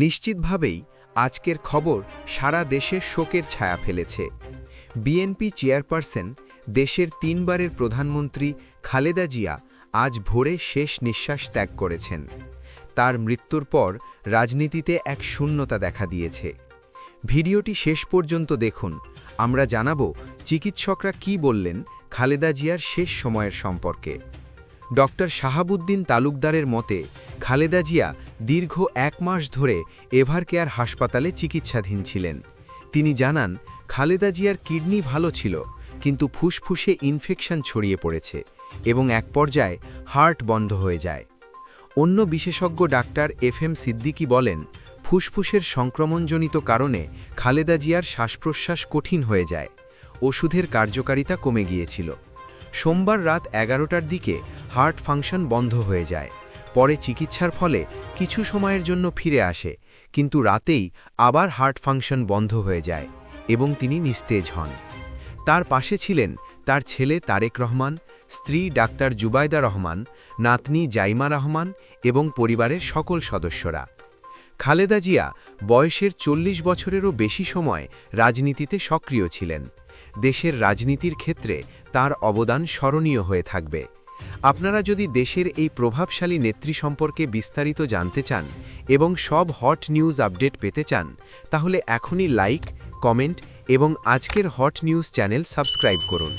নিশ্চিতভাবেই আজকের খবর সারা দেশে শোকের ছায়া ফেলেছে। বিএনপি চেয়ারপারসন, দেশের 3 বারের প্রধানমন্ত্রী খালেদা জিয়া আজ ভোরে শেষ নিঃশ্বাস ত্যাগ করেছেন। তার মৃত্যুর পর রাজনীতিতে এক শূন্যতা দেখা দিয়েছে। ভিডিওটি শেষ পর্যন্ত দেখুন, আমরা জানাবো চিকিৎসকরা কি বললেন খালেদা জিয়ার শেষ সময়ের সম্পর্কে। ডক্টর শাহাবুদ্দিন তালুকদারের মতে, খালেদা জিয়া দীর্ঘ 1 মাস ধরে এভারকেয়ার হাসপাতালে চিকিৎসাধীন ছিলেন। তিনি জানান, খালেদা জিয়ার কিডনি ভালো ছিল, কিন্তু ফুসফুসে ইনফেকশন ছড়িয়ে পড়েছে এবং এক পর্যায়ে হার্ট বন্ধ হয়ে যায়। অন্য বিশেষজ্ঞ ডাক্তার FM সিদ্দিকী বলেন, ফুসফুসের সংক্রমণজনিত কারণে খালেদা জিয়ার শ্বাসপ্রশ্বাস কঠিন হয়ে যায়। ওষুধের কার্যকারিতা কমে গিয়েছিল। সোমবার রাত 11টার দিকে হার্ট ফাংশন বন্ধ হয়ে যায়। পরে চিকিৎসার ফলে কিছু সময়ের জন্য ফিরে আসে, কিন্তু রাতেই আবার হার্ট ফাংশন বন্ধ হয়ে যায় এবং তিনি নিস্তেজ হন। তার পাশে ছিলেন তার ছেলে তারেক রহমান, স্ত্রী ডাক্তার জুবাইদা রহমান, নাতনি জাইমা রহমান এবং পরিবারের সকল সদস্যরা। খালেদা জিয়া বয়সের 40 বছরেরও বেশি সময় রাজনীতিতে সক্রিয় ছিলেন। দেশের রাজনীতির ক্ষেত্রে তার অবদান স্মরণীয় হয়ে থাকবে। আপনারা যদি দেশের এই প্রভাবশালী নেত্রী সম্পর্কে বিস্তারিত জানতে চান এবং সব হট নিউজ আপডেট পেতে চান, তাহলে এখনই লাইক, কমেন্ট এবং আজকের হট নিউজ চ্যানেল সাবস্ক্রাইব করুন।